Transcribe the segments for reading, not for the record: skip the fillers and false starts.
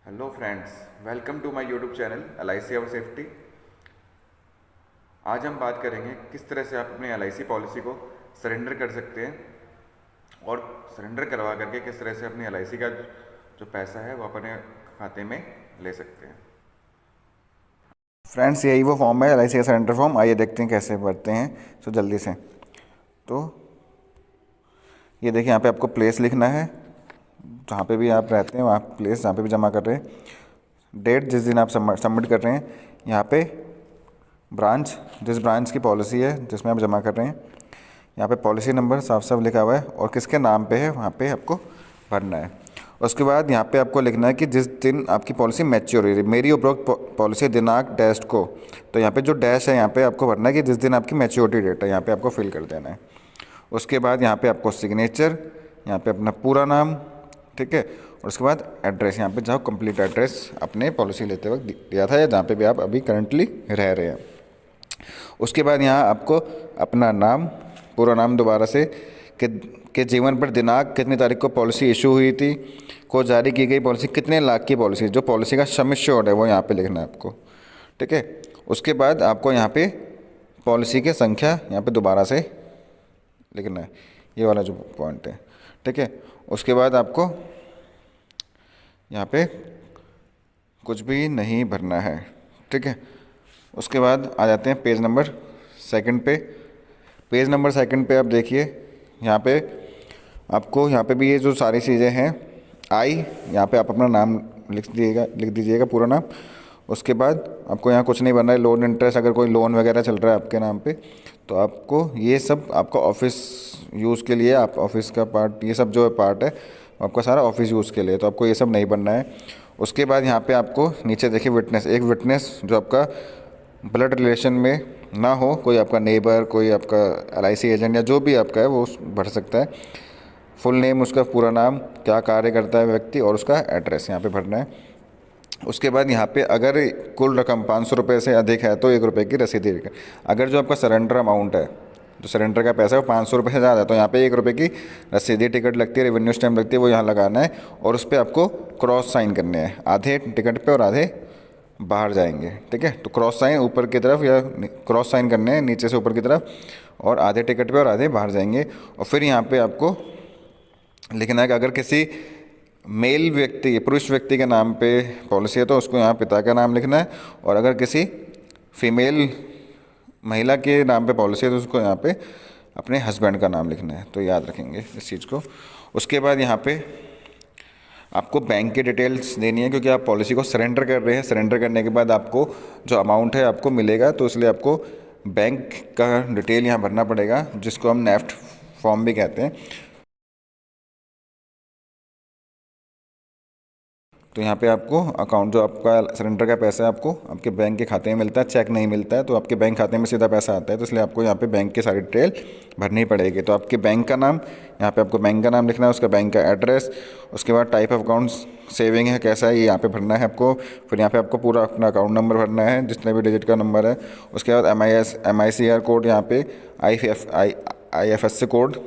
Hello friends, welcome to my YouTube channel LIC our safety. आज हम बात करेंगे किस तरह से आप अपनी LIC पॉलिसी को सरेंडर कर सकते हैं और सरेंडर करवा करके किस तरह से अपनी LIC का जो पैसा है वो अपने खाते में ले सकते हैं। फ्रेंड्स, यही वो फॉर्म है LIC का सरेंडर फॉर्म। आइए देखते हैं कैसे भरते हैं। तो जल्दी से तो ये देखिए, यहाँ पे आपको प्लेस लिखना है, जहाँ पे भी आप रहते हैं वहाँ प्लेस जहाँ पे भी जमा कर रहे हैं, डेट जिस दिन आप सबमिट कर रहे हैं, यहाँ पे ब्रांच, जिस ब्रांच की पॉलिसी है जिसमें आप जमा कर रहे हैं, यहाँ पे पॉलिसी नंबर साफ साफ लिखा हुआ है और किसके नाम पे है वहाँ पे आपको भरना है। उसके बाद यहाँ पे आपको लिखना है कि जिस दिन आपकी पॉलिसी मैच्योर हो रही है, मेरी उपरोक्त पॉलिसी दिनांक डैश को, तो यहाँ पे जो डैश है यहाँ पे आपको भरना है कि जिस दिन आपकी मैच्योरिटी डेट है, यहाँ पे आपको फिल कर देना है। उसके बाद यहाँ पे आपको सिग्नेचर, यहाँ पे अपना पूरा नाम, ठीक है, और उसके बाद एड्रेस, यहाँ पे जाओ कंप्लीट एड्रेस अपने पॉलिसी लेते वक्त दिया था या जहाँ पे भी आप अभी करंटली रह रहे हैं। उसके बाद यहाँ आपको अपना नाम, पूरा नाम दोबारा से, कि जीवन पर दिनांक कितनी तारीख को पॉलिसी इशू हुई थी, को जारी की गई पॉलिसी, कितने लाख की पॉलिसी, जो पॉलिसी का सम एश्योर्ड है वो यहाँ पे लिखना है आपको, ठीक है। उसके बाद आपको यहाँ पे पॉलिसी की संख्या यहाँ पे दोबारा से लिखना है, ये वाला जो पॉइंट है, ठीक है। उसके बाद आपको यहाँ पे कुछ भी नहीं भरना है, ठीक है। उसके बाद आ जाते हैं पेज नंबर सेकंड पे। पेज नंबर सेकंड पे आप देखिए, यहाँ पे आपको यहाँ पे भी ये जो सारी चीज़ें हैं यहाँ पे आप अपना नाम लिख दीजिएगा पूरा नाम। उसके बाद आपको यहाँ कुछ नहीं भरना है। लोन इंटरेस्ट, अगर कोई लोन वगैरह चल रहा है आपके नाम पे, तो आपको ये सब आपका ऑफिस यूज़ के लिए, आप ऑफिस का पार्ट, ये सब जो पार्ट है आपका सारा ऑफिस यूज़ के लिए, तो आपको ये सब नहीं भरना है। उसके बाद यहाँ पे आपको नीचे देखिए विटनेस, एक विटनेस जो आपका ब्लड रिलेशन में ना हो, कोई आपका नेबर, कोई आपका LIC एजेंट या जो भी आपका है वो भर सकता है। फुल नेम, उसका पूरा नाम, क्या कार्य करता है व्यक्ति, और उसका एड्रेस यहाँ पे भरना है। उसके बाद यहाँ पे अगर कुल रकम 500 रुपये से अधिक है तो 1 रुपये की रसीद देगा। अगर जो आपका सरेंडर अमाउंट है, जो सरेंडर का पैसा है वो 500 रुपये से ज़्यादा है, तो यहाँ पे 1 रुपये की रसीदी टिकट लगती है, रेवेन्यू स्टैम्प लगती है, वो यहाँ लगाना है और उस पर आपको क्रॉस साइन करने हैं, आधे टिकट पे और आधे बाहर जाएंगे, ठीक है। तो क्रॉस साइन ऊपर की तरफ या क्रॉस साइन करने हैं नीचे से ऊपर की तरफ, और आधे टिकट पे और आधे बाहर जाएंगे। और फिर यहाँ पे आपको लिखना है कि अगर किसी मेल व्यक्ति, पुरुष व्यक्ति के नाम पे पॉलिसी है तो उसको यहाँ पिता का नाम लिखना है, और अगर किसी फीमेल महिला के नाम पे पॉलिसी है तो उसको यहाँ पे अपने हस्बैंड का नाम लिखना है। तो याद रखेंगे इस चीज़ को। उसके बाद यहाँ पे आपको बैंक की डिटेल्स देनी है, क्योंकि आप पॉलिसी को सरेंडर कर रहे हैं। सरेंडर करने के बाद आपको जो अमाउंट है आपको मिलेगा, तो इसलिए आपको बैंक का डिटेल यहाँ भरना पड़ेगा, जिसको हम नेफ्ट फॉर्म भी कहते हैं। तो यहाँ पे आपको अकाउंट, जो आपका सरेंडर का पैसा है आपको आपके बैंक के खाते में मिलता है, चेक नहीं मिलता है, तो आपके बैंक खाते में सीधा पैसा आता है, तो इसलिए आपको यहाँ पे बैंक की सारी डिटेल भरनी पड़ेगी। तो आपके बैंक का नाम, यहाँ पे आपको बैंक का नाम लिखना है, उसका बैंक का एड्रेस, उसके बाद टाइप ऑफ अकाउंट सेविंग है कैसा है ये यहाँ पे भरना है आपको। फिर यहाँ पे आपको पूरा अपना अकाउंट नंबर भरना है, जितने भी डिजिट का नंबर है। उसके बाद MICR कोड, यहाँ पे IFSC कोड,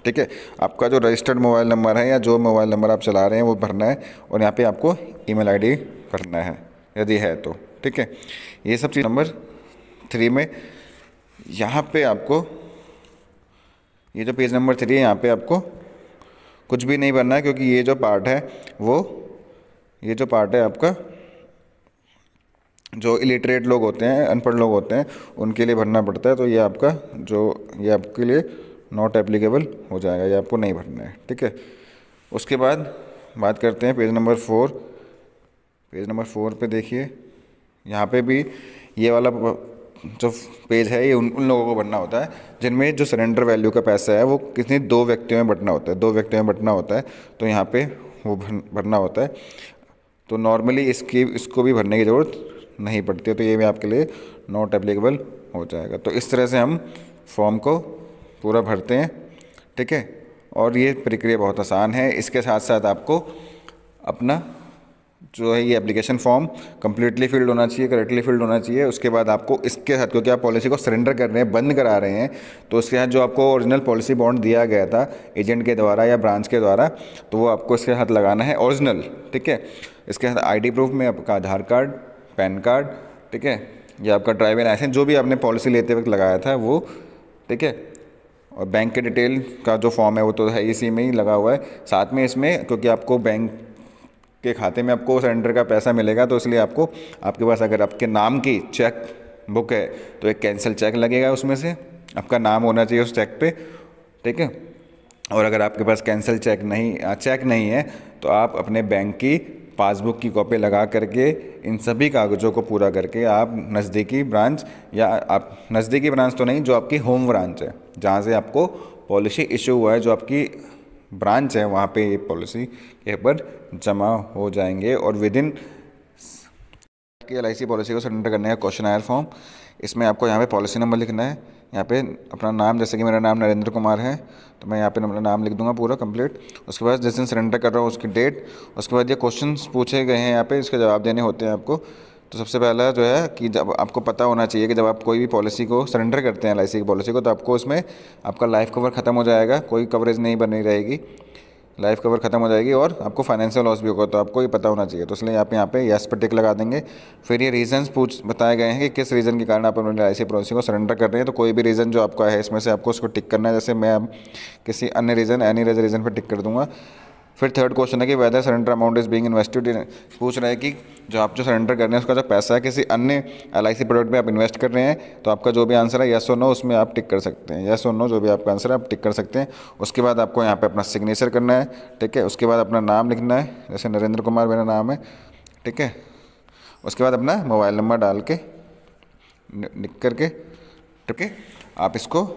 ठीक है। आपका जो रजिस्टर्ड मोबाइल नंबर है या जो मोबाइल नंबर आप चला रहे हैं वो भरना है, और यहाँ पे आपको ईमेल ID भरना है यदि है तो, ठीक है। ये सब चीज़ नंबर 3 में। यहाँ पे आपको, ये जो पेज नंबर 3 है, यहाँ पे आपको कुछ भी नहीं भरना है, क्योंकि ये जो पार्ट है ये जो पार्ट है आपका, जो इलिटरेट लोग होते हैं, अनपढ़ लोग होते हैं, उनके लिए भरना पड़ता है। तो ये आपका ये आपके लिए नॉट एप्लीकेबल हो जाएगा, ये आपको नहीं भरना है, ठीक है। उसके बाद बात करते हैं पेज नंबर 4। पेज नंबर 4 पे देखिए, यहाँ पे भी ये वाला जो पेज है ये उन लोगों को भरना होता है जिनमें जो सरेंडर वैल्यू का पैसा है वो कितने 2 व्यक्तियों में बंटना होता है, 2 व्यक्तियों में बंटना होता है, तो यहाँ पे वो भरना होता है। तो नॉर्मली इसको भी भरने की ज़रूरत नहीं पड़ती है, तो ये भी आपके लिए नॉट एप्लीकेबल हो जाएगा। तो इस तरह से हम फॉर्म को पूरा भरते हैं, ठीक है। और ये प्रक्रिया बहुत आसान है। इसके साथ साथ आपको अपना जो है ये एप्लीकेशन फॉर्म कम्प्लीटली फिल्ड होना चाहिए, करेक्टली फिल्ड होना चाहिए। उसके बाद आपको इसके साथ, क्योंकि आप पॉलिसी को सरेंडर कर रहे हैं, बंद करा रहे हैं, तो उसके साथ जो आपको ओरिजिनल पॉलिसी बॉन्ड दिया गया था एजेंट के द्वारा या ब्रांच के द्वारा, तो वो आपको इसके साथ लगाना है ओरिजिनल, ठीक है। इसके साथ आईडी प्रूफ में आपका आधार कार्ड, पैन कार्ड, ठीक है, या आपका ड्राइविंग लाइसेंस, जो भी आपने पॉलिसी लेते वक्त लगाया था वो, ठीक है। और बैंक के डिटेल का जो फॉर्म है वो तो है इसी में ही लगा हुआ है। साथ में इसमें, क्योंकि आपको बैंक के खाते में आपको सरेंडर का पैसा मिलेगा, तो इसलिए आपको, आपके पास अगर आपके नाम की चेक बुक है तो एक कैंसिल चेक लगेगा, उसमें से आपका नाम होना चाहिए उस चेक पे, ठीक है। और अगर आपके पास कैंसिल चेक नहीं है तो आप अपने बैंक की पासबुक की कॉपी लगा करके इन सभी कागज़ों को पूरा करके आप नज़दीकी ब्रांच, या आप नज़दीकी ब्रांच तो नहीं, जो आपकी होम ब्रांच है जहाँ से आपको पॉलिसी इशू हुआ है, जो आपकी ब्रांच है वहाँ पे ये पॉलिसी के पर जमा हो जाएंगे। और विद इन की LIC पॉलिसी को सरेंडर करने का क्वेश्चन फॉर्म, इसमें आपको यहाँ पे पॉलिसी नंबर लिखना है, यहाँ पे अपना नाम, जैसे कि मेरा नाम नरेंद्र कुमार है तो मैं यहाँ पे अपना नाम लिख दूंगा पूरा कंप्लीट। उसके बाद जिस दिन सरेंडर कर रहा हूँ उसकी डेट। उसके बाद ये क्वेश्चंस पूछे गए हैं यहाँ पे, इसके जवाब देने होते हैं आपको। तो सबसे पहला जो है कि जब आपको पता होना चाहिए कि जब आप कोई भी पॉलिसी को सरेंडर करते हैं LIC की पॉलिसी को, तो आपको उसमें आपका लाइफ कवर ख़त्म हो जाएगा, कोई कवरेज नहीं बनी रहेगी, लाइफ कवर ख़त्म हो जाएगी, और आपको फाइनेंशियल लॉस भी होगा, तो आपको ये पता होना चाहिए। तो इसलिए आप यहाँ पे यस पर टिक लगा देंगे। फिर ये रीजंस बताए गए हैं कि किस रीज़न के कारण आप अपने LIC पॉलिसी को सरेंडर कर रहे हैं। तो कोई भी रीज़न जो आपका है इसमें से आपको उसको टिक करना है। जैसे मैं अब किसी अन्य रीज़न, एनी रीज़न पर टिक कर दूंगा। फिर थर्ड क्वेश्चन है कि whether surrender amount is being invested in, पूछ रहा है कि जो सरेंडर कर रहे हैं उसका जो पैसा है किसी अन्य LIC प्रोडक्ट में आप इन्वेस्ट कर रहे हैं, तो आपका जो भी आंसर है यस और नो, उसमें आप टिक कर सकते हैं। यस और नो जो भी आपका आंसर है आप टिक कर सकते हैं। उसके बाद आपको यहाँ पे अपना सिग्नेचर करना है, ठीक है। उसके बाद अपना नाम लिखना है, जैसे नरेंद्र कुमार मेरा नाम है, ठीक है। उसके बाद अपना मोबाइल नंबर डाल के लिख करके, ठीक है, आप इसको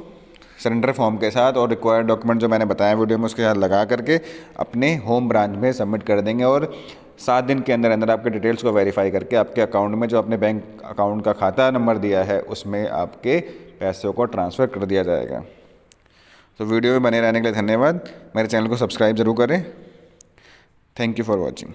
सरेंडर फॉर्म के साथ और रिक्वायर्ड डॉक्यूमेंट जो मैंने बताया वीडियो में उसके साथ लगा करके अपने होम ब्रांच में सबमिट कर देंगे। और 7 दिन के अंदर अंदर आपके डिटेल्स को वेरीफाई करके आपके अकाउंट में, जो आपने बैंक अकाउंट का खाता नंबर दिया है, उसमें आपके पैसों को ट्रांसफ़र कर दिया जाएगा। तो वीडियो में बने रहने के लिए धन्यवाद। मेरे चैनल को सब्सक्राइब ज़रूर करें। Thank you for watching.